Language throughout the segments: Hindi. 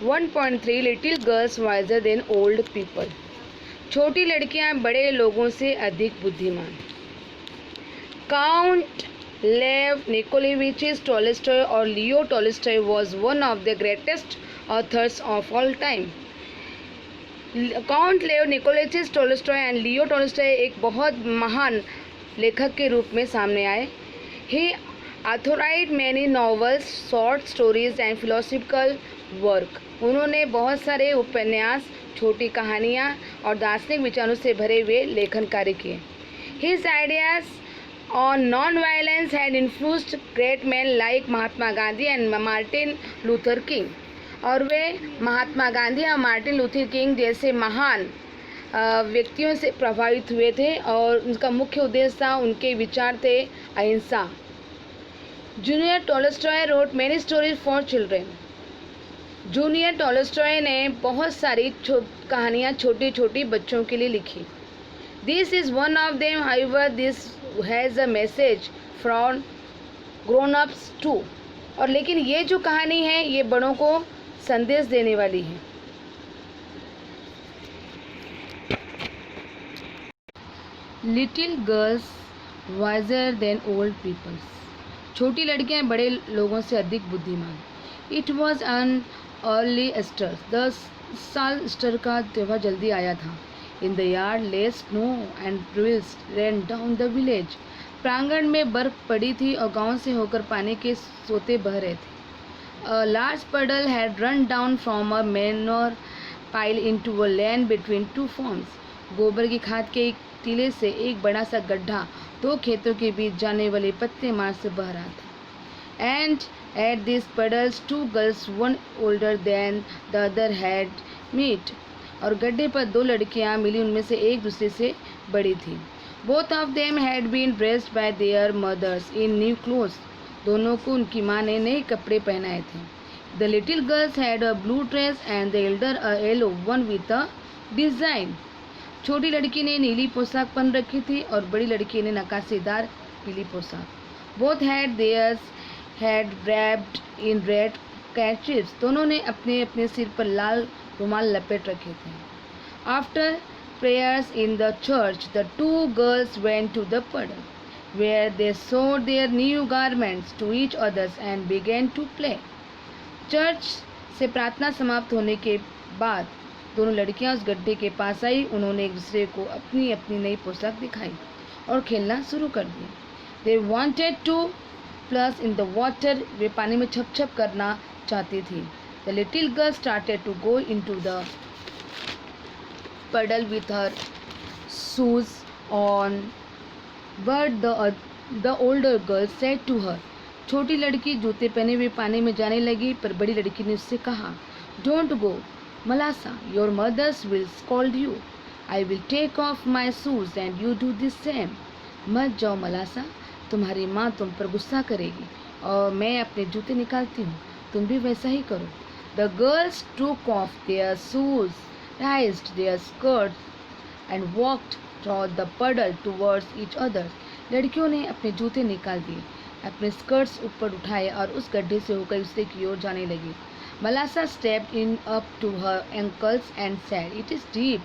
1.3 little girls wiser than old people. छोटी लड़कियां बड़े लोगों से अधिक बुद्धिमान। काउंट लेव निकोलेविच टॉलस्टॉय और Leo Tolstoy was one of the greatest authors of all time. Count Lev Nikolaevich Tolstoy and Leo Tolstoy एक बहुत महान लेखक के रूप में सामने आए। He authorized many novels, short stories and philosophical work. उन्होंने बहुत सारे उपन्यास, छोटी कहानियाँ और दार्शनिक विचारों से भरे हुए लेखन कार्य किए। His ideas on non violence had influenced great man like Mahatma Gandhi and Martin Luther king. और वे महात्मा गांधी और मार्टिन लूथर किंग जैसे महान व्यक्तियों से प्रभावित हुए थे और उनका मुख्य उद्देश्य था, उनके विचार थे अहिंसा। Junior Tolstoy road many stories for children. Junior Tolstoy ने बहुत सारी कहानियाँ छोटी छोटी बच्चों के लिए लिखी। This is one of them, however this has a message from grown ups too. और लेकिन ये जो कहानी है ये बड़ों को संदेश देने वाली है। Little girls wiser than old peoples. छोटी लड़कियां बड़े लोगों से अधिक बुद्धिमान। It was an early Easter. 10 साल ईस्टर का त्यौहार जल्दी आया था। In the yard lay snow and drills ran down the village. प्रांगण में बर्फ पड़ी थी और गांव से होकर पानी के सोते बह रहे थे। A large puddle had run down from a manure pile into a lane between two farms. गोबर की खाद के एक टीले से एक बड़ा सा गड्ढा दो खेतों के बीच जाने वाले पत्ते मार से बह रहा था। And at these puddles two girls, one older than the other, had met. और गड्ढे पर दो लड़कियां मिली, उनमें से एक दूसरे से बड़ी थी। Both of them had been dressed by their mothers in new clothes. दोनों को उनकी माँ ने नए कपड़े पहनाए थे। The little girls had a blue dress and the Elder a yellow one with a design. छोटी लड़की ने नीली पोशाक पहन रखी थी और बड़ी लड़की ने नक्काशीदार पीली पोशाक। Both had theirs had wrapped in red kerchiefs। दोनों ने अपने अपने सिर पर लाल रुमाल लपेट रखे थे। After prayers in the church the two girls went to the puddle, where they showed their new garments to each others and began to play. Church से प्रार्थना समाप्त होने के बाद दोनों लड़कियां उस गड्ढे के पास आई। उन्होंने एक दूसरे को अपनी अपनी नई पोशाक दिखाई और खेलना शुरू कर दिया। They wanted to splash in the water। वे पानी में छप छप करना चाहती थी। The little girl started to go into the puddle with her shoes on, but the older girl said to her। छोटी लड़की जूते पहने हुए पानी में जाने लगी, पर बड़ी लड़की ने उससे कहा, don't go Malasha, your mothers will scold you. I will take off my shoes and you do this same. मत जाओ मलासा, तुम्हारी माँ तुम पर गुस्सा करेगी और मैं अपने जूते निकालती हूँ, तुम भी वैसा ही करो। द गर्ल्स टूक of their shoes, raised their skirts and walked through the puddle towards each other। लड़कियों ने अपने जूते निकाल दिए, अपने स्कर्ट्स ऊपर उठाए और उस गड्ढे से होकर दूसरे की ओर जाने लगी। मलासा stepped in up to her ankles and said, "It is deep."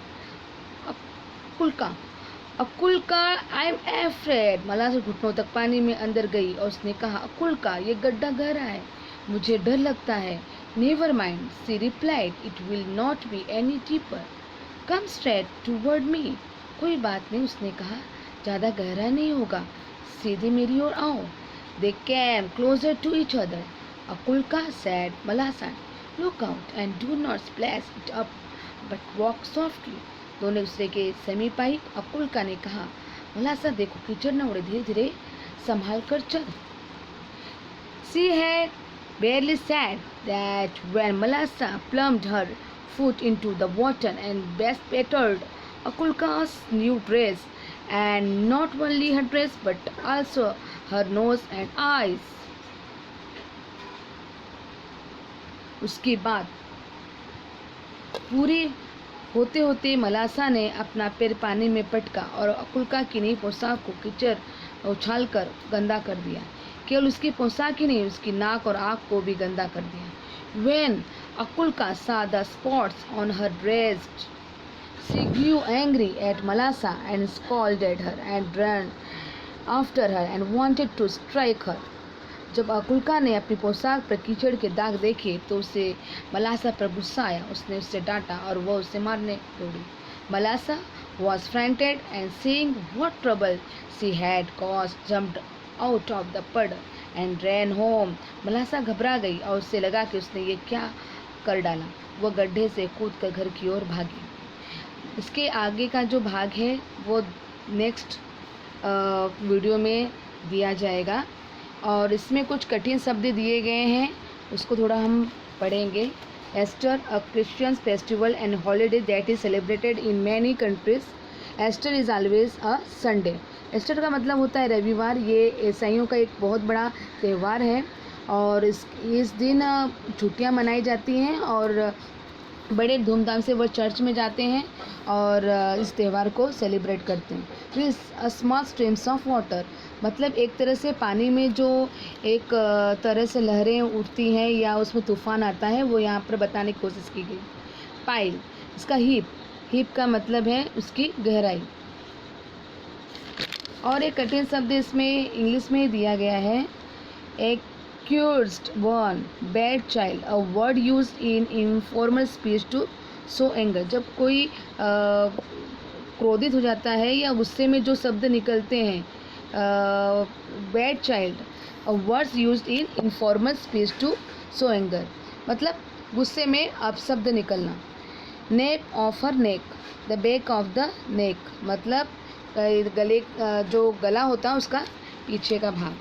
अकुल्का, I am afraid। मलासा घुटनों तक पानी में अंदर गई और उसने कहा, अकुल्का, ये गड्ढा गहरा है, मुझे डर लगता है। Never mind, she replied, it will not be any deeper. Come straight toward me। कोई बात नहीं, उसने कहा, ज़्यादा गहरा नहीं होगा, सीधे मेरी ओर आओ। They came closer to each other. Akulka said, Malasa, look out and do not splash it up, but walk softly। दोनों दूसरे के समीप आई। अकुल्का ने कहा, मलासा देखो, कीचड़ न उड़े, धीरे धीरे संभाल कर चल। She had barely said that when Malasa plunged her foot into the water and bespattered Akulka's new dress, and not only her dress but also her nose and eyes। उसके बाद पूरी होते होते मलासा ने अपना पैर पानी में पटका और अकुल्का की नई पोशाक को कीचड़ उछाल कर गंदा कर दिया। केवल उसकी पोशाक ही नहीं, उसकी नाक और आँख को भी गंदा कर दिया। When Akulka saw the spots on her breast. She grew angry at Malasa and scolded her and ran after her and wanted to strike her. जब अकुल्का ने अपनी पोशाक पर कीचड़ के दाग देखे तो उसे मलासा पर गुस्सा आया. उसने उससे डांटा और वह उसे मारने दौड़ी. मलासा was frightened and seeing what trouble she had caused jumped out of the puddle and ran home. मलासा घबरा गई और उसे लगा कि उसने ये क्या कर डाला. वह गड्ढे से कूदकर घर की ओर भागी. इसके आगे का जो भाग है वो नेक्स्ट वीडियो में दिया जाएगा और इसमें कुछ कठिन शब्द दिए गए हैं, उसको थोड़ा हम पढ़ेंगे. Easter, a Christian festival and holiday that is celebrated in many countries. Easter is always a Sunday. Easter का मतलब होता है रविवार. ये ईसाइयों का एक बहुत बड़ा त्यौहार है और इस दिन छुट्टियां मनाई जाती हैं और बड़े धूमधाम से वो चर्च में जाते हैं और इस त्यौहार को सेलिब्रेट करते हैं. This a small streams of water, मतलब एक तरह से पानी में जो एक तरह से लहरें उठती हैं या उसमें तूफान आता है वो यहाँ पर बताने की कोशिश की गई. पाइल, इसका हीप का मतलब है उसकी गहराई. और एक कठिन शब्द इसमें इंग्लिश में दिया गया है. एक accused one, bad child, a word used in informal speech to show anger. जब कोई क्रोधित हो जाता है या गुस्से में जो शब्द निकलते हैं, bad child, a words used in informal speech to show anger, मतलब गुस्से में अपशब्द निकलना. nape of her neck, the back of the neck, मतलब गले जो गला होता है उसका पीछे का भाग.